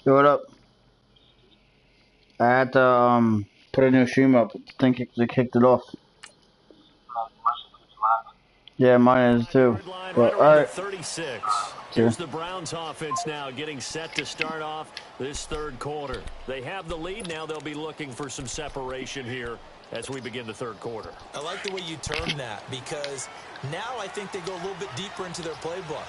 Yo, what up? I had to put a new stream up. I think they kicked it off. Yeah, mine is too. Yard line right But around the alright. 36. Yeah. Here's the Browns offense now getting set to start off this third quarter. They have the lead. Now they'll be looking for some separation here as we begin the third quarter. I like the way you term that because now I think they go a little bit deeper into their playbook.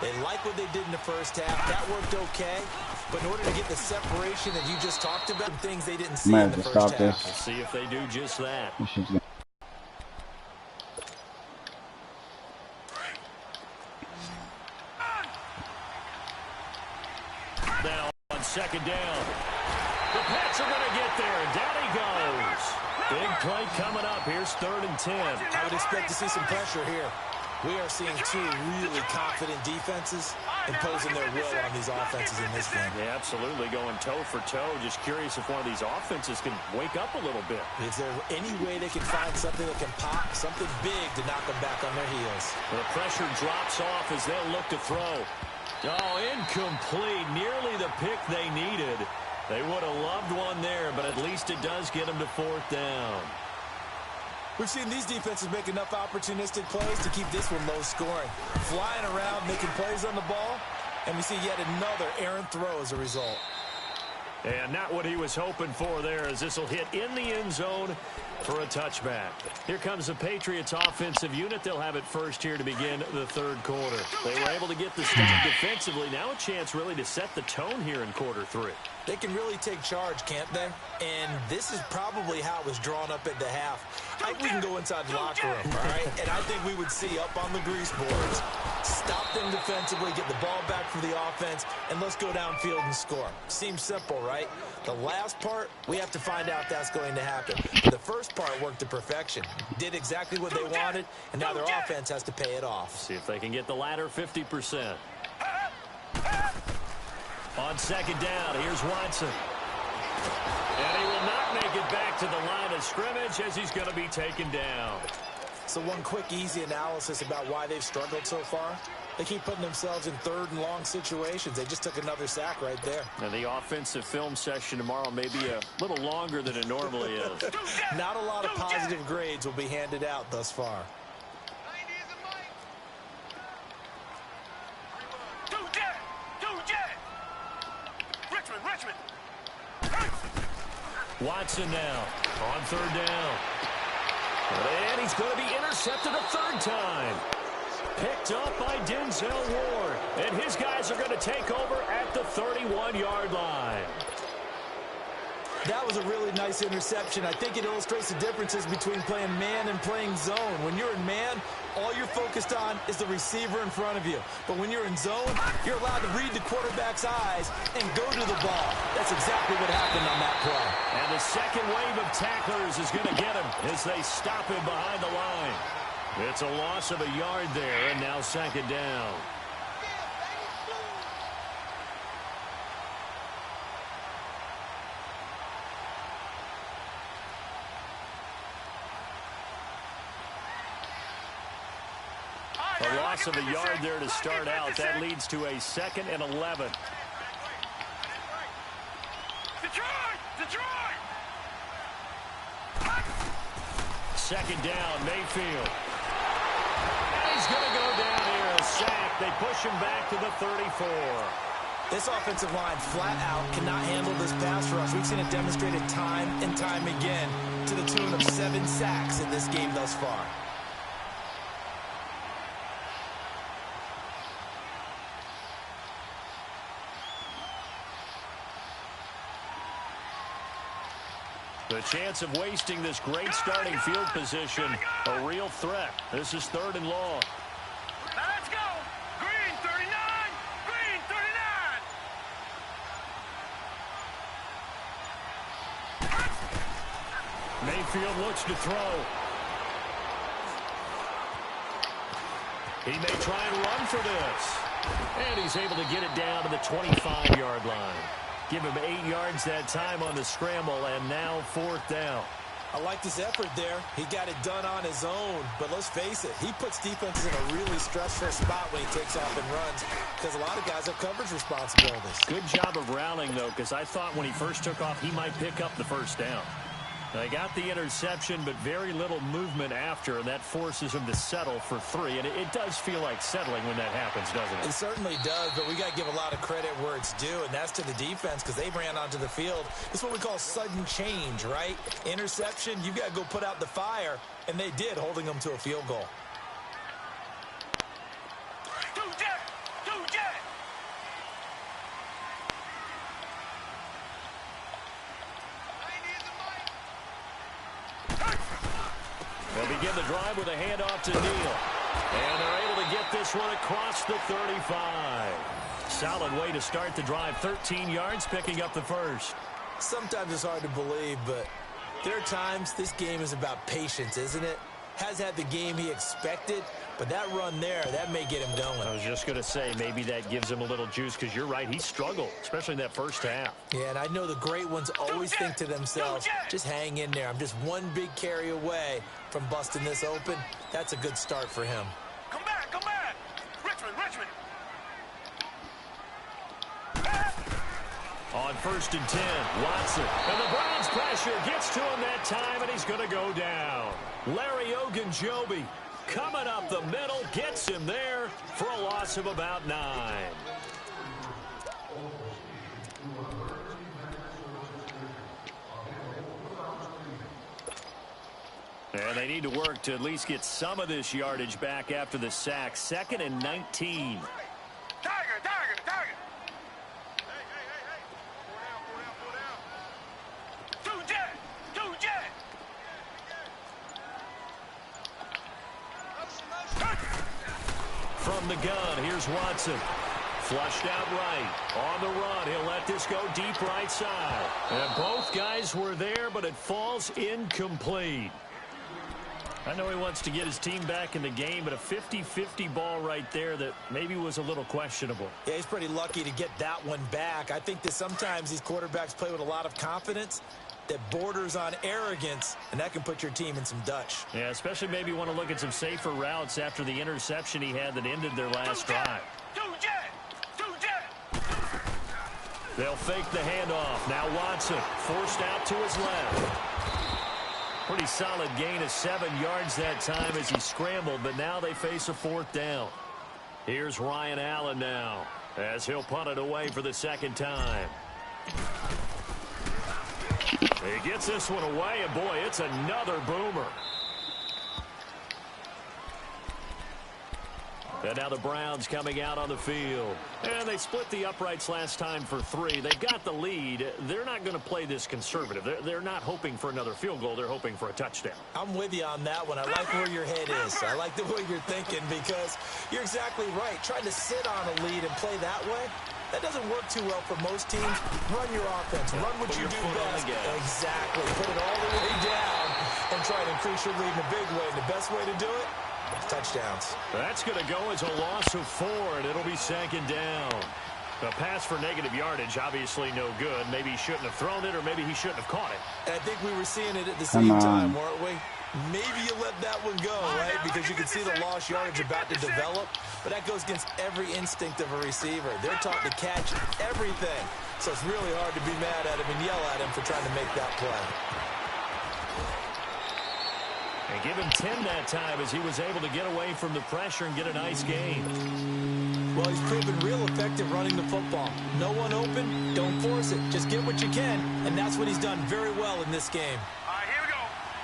They like what they did in the first half. That worked okay. But in order to get the separation that you just talked about, things they didn't see Might in have the to first stop half. this. Let's see if they do just that. This shit's gonna... Now on second down. The Pats are going to get there, and down he goes. Big play coming up. Here's 3rd and 10. I would expect to see some pressure here. We are seeing two really confident defenses imposing their will on these offenses in this game. Yeah, absolutely going toe for toe. Just curious if one of these offenses can wake up a little bit. Is there any way they can find something that can pop, something big to knock them back on their heels? The pressure drops off as they'll look to throw. Oh, incomplete. Nearly the pick they needed. They would have loved one there, but at least it does get them to 4th down. We've seen these defenses make enough opportunistic plays to keep this one low scoring. Flying around, making plays on the ball, and we see yet another errant throw as a result. And not what he was hoping for there, as this will hit in the end zone for a touchback. Here comes the Patriots offensive unit. They'll have it first here to begin the third quarter. They were able to get the stop defensively. Now a chance really to set the tone here in quarter 3. They can really take charge, can't they? And this is probably how it was drawn up at the half. I think we can go inside the locker room, all right? And I think we would see up on the grease boards, stop them defensively, get the ball back for the offense, and let's go downfield and score. Seems simple, right? The last part, we have to find out that's going to happen. The first part worked to perfection. Did exactly what they wanted, and now their offense has to pay it off. See if they can get the latter 50%. On second down, here's Watson. And he will not make it back to the line of scrimmage as he's going to be taken down. So one quick, easy analysis about why they've struggled so far. They keep putting themselves in 3rd and long situations. They just took another sack right there. And the offensive film session tomorrow may be a little longer than it normally is. Not a lot of positive grades will be handed out thus far. Watson now on 3rd down. And he's going to be intercepted a 3rd time. Picked up by Denzel Ward. And his guys are going to take over at the 31-yard line. That was a really nice interception. I think it illustrates the differences between playing man and playing zone. When you're in man, all you're focused on is the receiver in front of you. But when you're in zone, you're allowed to read the quarterback's eyes and go to the ball. That's exactly what happened on that play. And the second wave of tacklers is going to get him as they stop him behind the line. It's a loss of a yard there, and now 2nd down. A loss of a yard there to start out. That leads to a 2nd and 11. Second down, Mayfield. And he's going to go down here, a sack. They push him back to the 34. This offensive line flat out cannot handle this pass rush. We've seen it demonstrated time and time again to the tune of 7 sacks in this game thus far. The chance of wasting this great starting field position, a real threat. This is 3rd and long. Let's go. Green 39. Green 39. Mayfield looks to throw. He may try and run for this. And he's able to get it down to the 25-yard line. Give him 8 yards that time on the scramble, and now 4th down. I like this effort there. He got it done on his own. But let's face it, he puts defenses in a really stressful spot when he takes off and runs because a lot of guys have coverage responsibilities. Good job of rallying, though, because I thought when he first took off, he might pick up the first down. They got the interception, but very little movement after, and that forces him to settle for 3. And it does feel like settling when that happens, doesn't it? It certainly does, but we got to give a lot of credit where it's due, and that's to the defense because they ran onto the field. It's what we call sudden change, right? Interception, you got to go put out the fire, and they did, holding them to a field goal. They'll begin the drive with a handoff to Neal. And they're able to get this one across the 35. Solid way to start the drive. 13 yards, picking up the first. Sometimes it's hard to believe, but there are times this game is about patience, isn't it? Has had the game he expected, but that run there, that may get him going. I was just going to say, maybe that gives him a little juice, because you're right, he struggled, especially in that first half. Yeah, and I know the great ones always think to themselves, just hang in there. I'm just one big carry away from busting this open. That's a good start for him. Come back, come back. Richmond. On 1st and 10, Watson. And the Browns pressure gets to him that time, and he's going to go down. Larry Ogunjobi coming up the middle, gets him there for a loss of about 9. And they need to work to at least get some of this yardage back after the sack. 2nd and 19. Tiger. Two jet. From the gun, here's Watson. Flushed out right. On the run, he'll let this go deep right side. And both guys were there, but it falls incomplete. I know he wants to get his team back in the game, but a 50-50 ball right there that maybe was a little questionable. Yeah, he's pretty lucky to get that one back. I think that sometimes these quarterbacks play with a lot of confidence that borders on arrogance, and that can put your team in some Dutch. Yeah, especially maybe want to look at some safer routes after the interception he had that ended their last drive. Two jet. They'll fake the handoff. Now Watson forced out to his left. Pretty solid gain of 7 yards that time as he scrambled, but now they face a 4th down. Here's Ryan Allen now as he'll punt it away for the 2nd time. He gets this one away, and boy, it's another boomer. And now the Browns coming out on the field. And they split the uprights last time for 3. They've got the lead. They're not going to play this conservative. They're not hoping for another field goal. They're hoping for a touchdown. I'm with you on that one. I like where your head is. I like the way you're thinking because you're exactly right. Trying to sit on a lead and play that way, that doesn't work too well for most teams. Run your offense. Run what you do best. Exactly. Put it all the way down and try to increase your lead in a big way. And the best way to do it, touchdowns. That's going to go as a loss of 4, and it'll be 2nd down. A pass for negative yardage, obviously no good. Maybe he shouldn't have thrown it, or maybe he shouldn't have caught it. And I think we were seeing it at the same time, weren't we? Maybe you let that one go, right? Because you can see the lost yardage about to develop. But that goes against every instinct of a receiver. They're taught to catch everything. So it's really hard to be mad at him and yell at him for trying to make that play. And give him 10 that time as he was able to get away from the pressure and get a nice gain. Well, he's proven real effective running the football. No one open, don't force it. Just get what you can, and that's what he's done very well in this game. All right, here we go.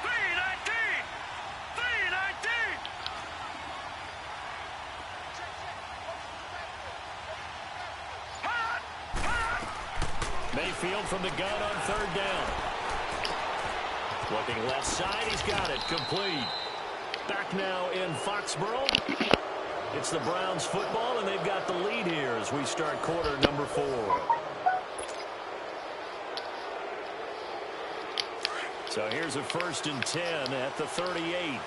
319. Mayfield from the gun on 3rd down. Looking left side, he's got it, complete. Back now in Foxborough. It's the Browns football, and they've got the lead here as we start quarter number 4. So here's a 1st and 10 at the 38.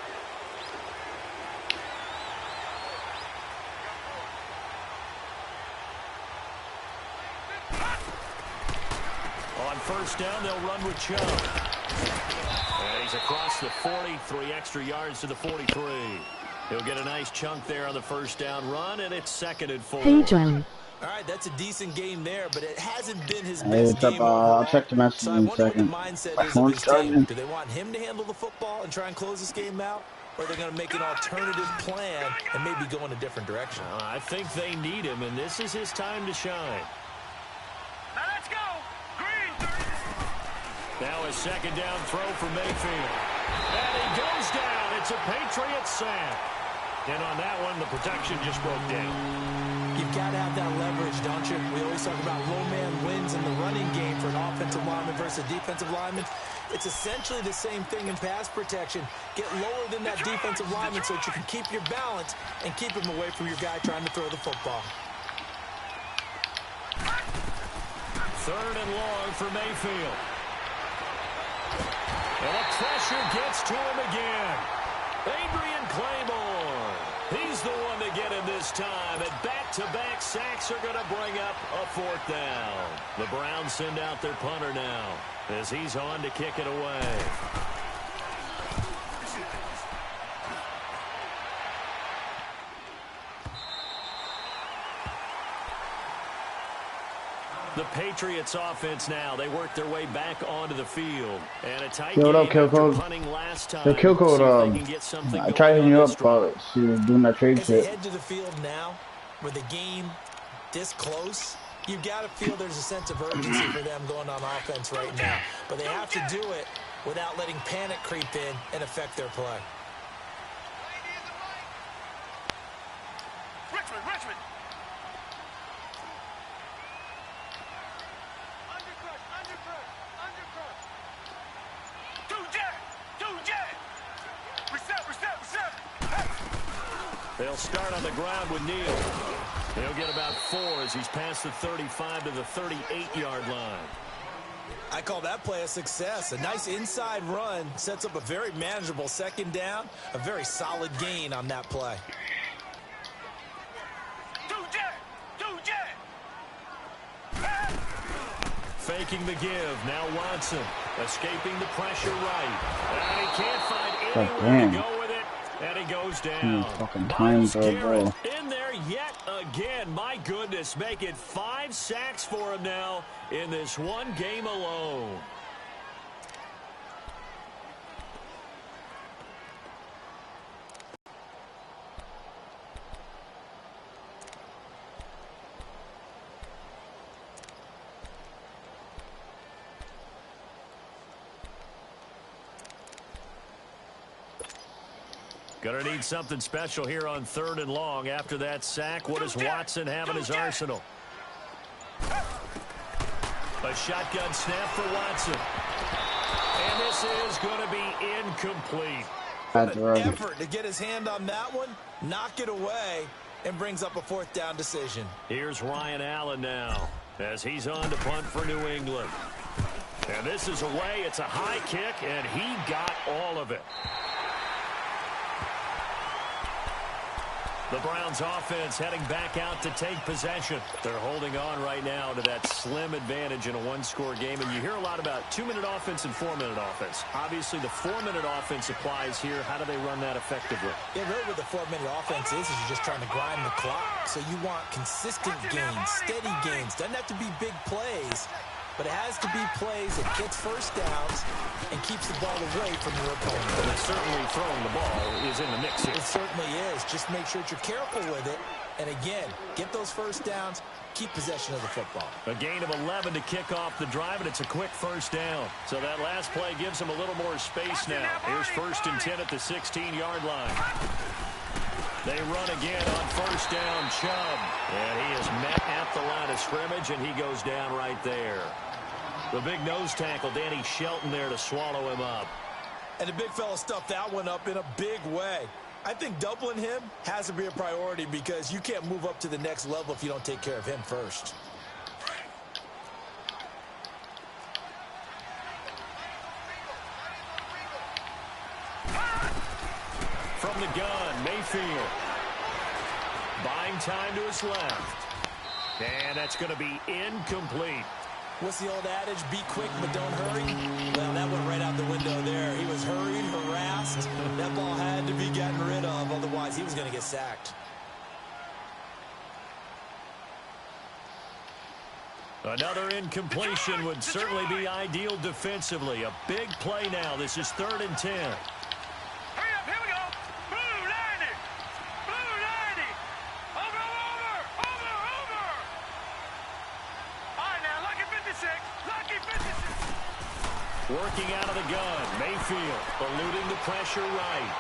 On 1st down, they'll run with Chubb. And he He's across the 40, 3 extra yards to the 43. He'll get a nice chunk there on the first down run, and it's 2nd and 4. Hey, Joey. All right, that's a decent game there, but it hasn't been his Hey, best what's up? game overall. I'll check the message So I in a wonder what the second. mindset My is of phone's his team. charging. Do they want him to handle the football and try and close this game out? Or are they going to make an alternative plan and maybe go in a different direction? I think they need him, and this is his time to shine. Now let's go. Green. Now a 2nd down throw for Mayfield. And he goes down. It's a Patriots sack. And on that one, the protection just broke down. You've got to have that leverage, don't you? We always talk about low man wins in the running game for an offensive lineman versus a defensive lineman. It's essentially the same thing in pass protection. Get lower than that defensive lineman so that you can keep your balance and keep him away from your guy trying to throw the football. 3rd and long for Mayfield. And the pressure gets to him again. Adrian Claymore. He's the one to get him this time. And back-to-back sacks are going to bring up a 4th down. The Browns send out their punter now as he's on to kick it away. The Patriots offense now. They work their way back onto the field. And a tight Yo, what game up, Kill after Code? punting last time. So Kill Code, See if they can get something I going tried hitting on you this up, drive. she was doing that trade As they shit. head to the field now, with the game this close, you've got to feel there's a sense of urgency for them going on offense right now. But they have to do it without letting panic creep in and affect their play. Richmond. Undercut. Reset. Hey. They'll start on the ground with Neal. He'll get about 4 as he's past the 35 to the 38-yard line. I call that play a success. A nice inside run sets up a very manageable 2nd down, a very solid gain on that play. Two jet. Faking the give. Now Watson escaping the pressure right. And he can't find anywhere to go with it. And he goes down. Fucking time Myles for a Garrett ball. in there yet again. My goodness, make it 5 sacks for him now in this one game alone. Gonna need something special here on 3rd and long. After that sack, what does Watson have in his arsenal? A shotgun snap for Watson. And this is going to be incomplete. That's An right. effort to get his hand on that one, knock it away, and brings up a 4th down decision. Here's Ryan Allen now as he's on to punt for New England. And this is away. It's a high kick, and he got all of it. The Browns offense heading back out to take possession. They're holding on right now to that slim advantage in a one-score game. And you hear a lot about 2-minute offense and 4-minute offense. Obviously, the 4-minute offense applies here. How do they run that effectively? Yeah, really what the 4-minute offense is you're just trying to grind the clock. So you want consistent gains, steady gains. Doesn't have to be big plays, but it has to be plays that gets first downs and keeps the ball away from your opponent. But certainly throwing the ball is in the mix here. It certainly is. Just make sure that you're careful with it. And again, get those first downs, keep possession of the football. A gain of 11 to kick off the drive, and it's a quick first down. So that last play gives them a little more space now. Here's 1st and 10 at the 16-yard line. They run again on first down, Chubb. And he is met at the line of scrimmage, and he goes down right there. The big nose tackle, Danny Shelton, there to swallow him up. And the big fella stuffed that one up in a big way. I think doubling him has to be a priority because you can't move up to the next level if you don't take care of him first. From the gun, Mayfield. Buying time to his left. And that's going to be incomplete. What's the old adage? Be quick, but don't hurry. Well, that went right out the window there. He was hurrying. get sacked. Another incompletion would certainly be ideal defensively. A big play now. This is 3rd and 10. Hurry up, here we go. Blue 90. Blue 90. Over. All right, now, lucky 56. Lucky 56. Working out of the gun. Mayfield eluding the pressure right.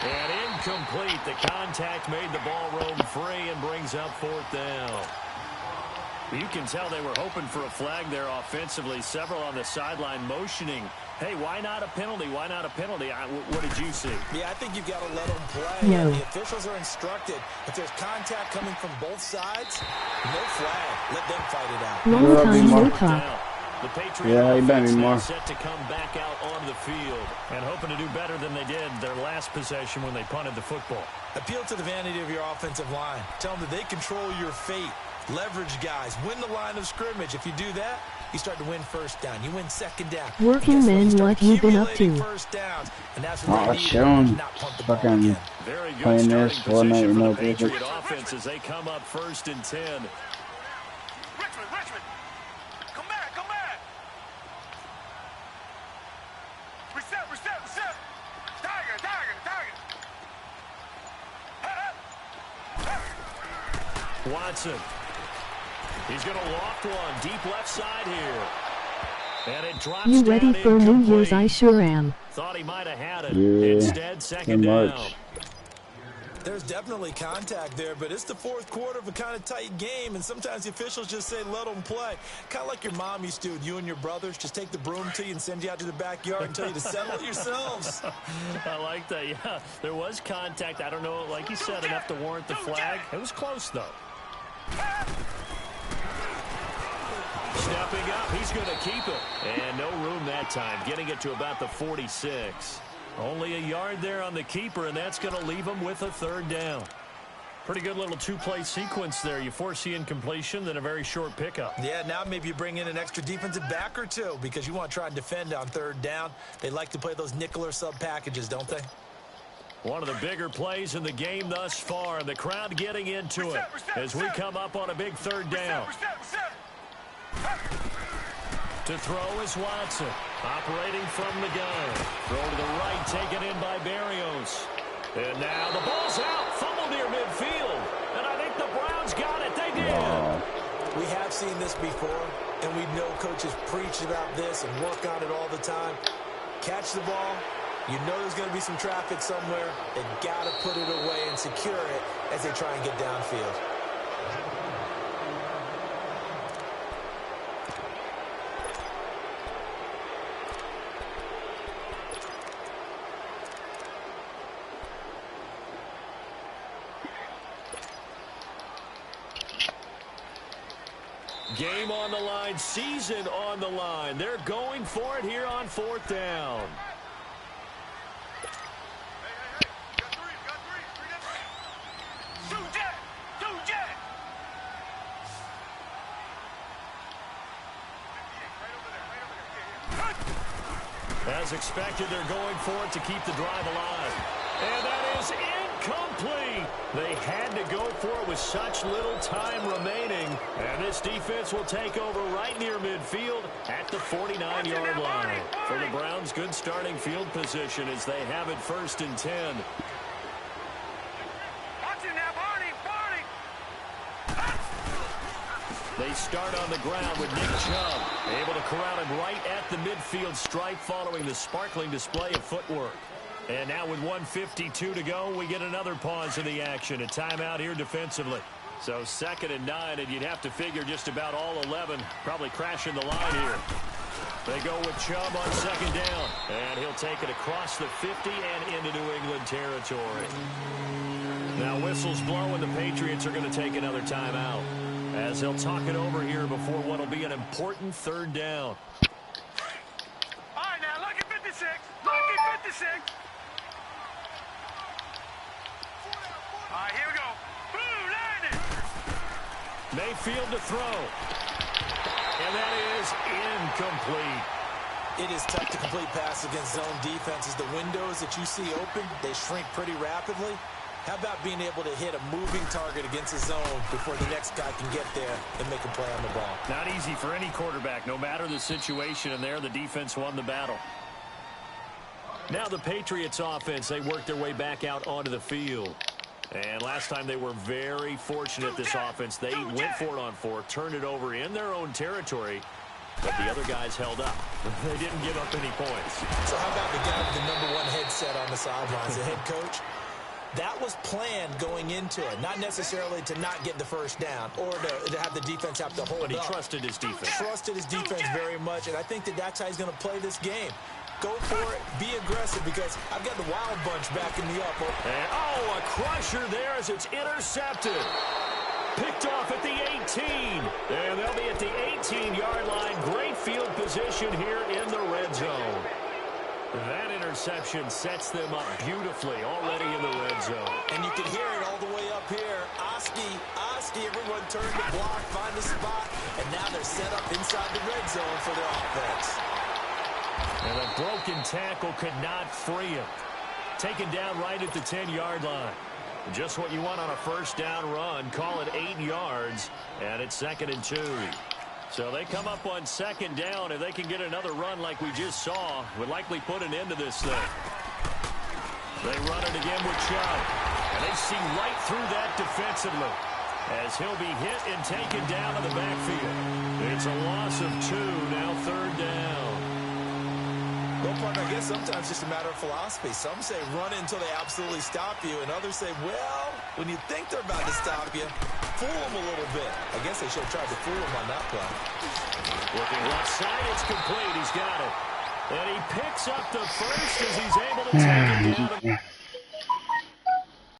And incomplete. The contact made the ball roam free and brings up 4th down. You can tell they were hoping for a flag there offensively. Several on the sideline motioning, hey, why not a penalty? Why not a penalty? What did you see? Yeah, I think you've got to let them play. No. The officials are instructed. If there's contact coming from both sides, no flag. Let them fight it out. Long That'd be time more. no talk. The Patriot Yeah, he better offense be now more. set to come back out onto the field and hoping to do better than they did their last possession when they punted the football. Appeal to the vanity of your offensive line. Tell them that they control your fate. Leverage guys. Win the line of scrimmage. If you do that, you start to win 1st down. You win 2nd down. Working And guess men, start what you been up accumulating to? 1st downs. And that's what they Oh, need. Sean. Not punt the ball Fucking again. Very good playing starting this one night position for no the Patriot tickets. offense as they come up 1st and 10. Richmond. Come back. Reset. Tiger. Watson. He's going to loft one deep left side here. And it drops You ready down for New Year's? incomplete. I sure am. Thought he might have had it. Yeah, Instead, 2nd so down. much. There's definitely contact there, but it's the 4th quarter of a kind of tight game, and sometimes the officials just say, let them play. Kind of like your mom used to do with you and your brothers. Just take the broom to you and send you out to the backyard and tell you to settle it yourselves. I like that. Yeah, there was contact. I don't know, like you said, enough to warrant the flag. It was close, though. Stepping up, he's going to keep it. And no room that time, getting it to about the 46. Only a yard there on the keeper, and that's going to leave him with a 3rd down. Pretty good little 2-play sequence there. You force the incompletion, then a very short pickup. Yeah, now maybe you bring in an extra defensive back or two because you want to try and defend on 3rd down. They like to play those nickel or sub packages, don't they? One of the bigger plays in the game thus far. The crowd getting into it as we come up on a big 3rd down. To throw is Watson, operating from the gun. Throw to the right, taken in by Berrios. And now the ball's out, fumble near midfield. And I think the Browns got it. They did. We have seen this before, and we know coaches preach about this and work on it all the time. Catch the ball. You know there's going to be some traffic somewhere. They got to put it away and secure it as they try and get downfield. Game on the line, season on the line. They're going for it here on 4th down. Two jet. As expected, they're going for it to keep the drive alive. And that is incomplete. They had to go for it with such little time remaining. And this defense will take over right near midfield at the 49-yard line. For the Browns, good starting field position as they have it 1st and 10. They start on the ground with Nick Chubb, able to corral him right at the midfield stripe following the sparkling display of footwork. And now with 1:52 to go, we get another pause in the action. A timeout here defensively. So 2nd and 9, and you'd have to figure just about all 11 probably crashing the line here. They go with Chubb on 2nd down, and he'll take it across the 50 and into New England territory. Now whistles blow, and the Patriots are going to take another timeout as they'll talk it over here before what will be an important 3rd down. All right, now, lucky 56. Lucky 56. All right, here we go. Blue 90. Mayfield to throw. And that is incomplete. It is tough to complete passes against zone defenses. The windows that you see open, they shrink pretty rapidly. How about being able to hit a moving target against a zone before the next guy can get there and make a play on the ball? Not easy for any quarterback, no matter the situation, and there the defense won the battle. Now the Patriots offense, they worked their way back out onto the field. And last time they were very fortunate, this offense. They went for it on fourth, turned it over in their own territory, but the other guys held up. They didn't give up any points. So how about the guy with the #1 headset on the sidelines, the head coach? That was planned going into it, not necessarily to not get the first down or to have the defense have to hold up. But he trusted his defense. Trusted his defense very much, and I think that's how he's going to play this game. Go for it, be aggressive, because I've got the wild bunch backing me up. And, a crusher there as it's intercepted. Picked off at the 18. And they'll be at the 18-yard line. Great field position here in the red zone. That interception sets them up beautifully already in the red zone. And you can hear it all the way up here. Oski, everyone turned to block, find a spot, and now they're set up inside the red zone for their offense. And a broken tackle could not free him. Taken down right at the 10-yard line. Just what you want on a first down run. Call it 8 yards, and it's 2nd and 2. So they come up on 2nd down. If they can get another run like we just saw, would likely put an end to this thing. They run it again with Chubb. And they see right through that defensively as he'll be hit and taken down in the backfield. It's a loss of 2, now 3rd down. Well, partner, I guess sometimes it's just a matter of philosophy. Some say run until they absolutely stop you, and others say, well, when you think they're about to stop you, fool them a little bit. I guess they should have tried to fool him on that play. Looking left side, it's complete. He's got it. And he picks up the first as he's able to take it down.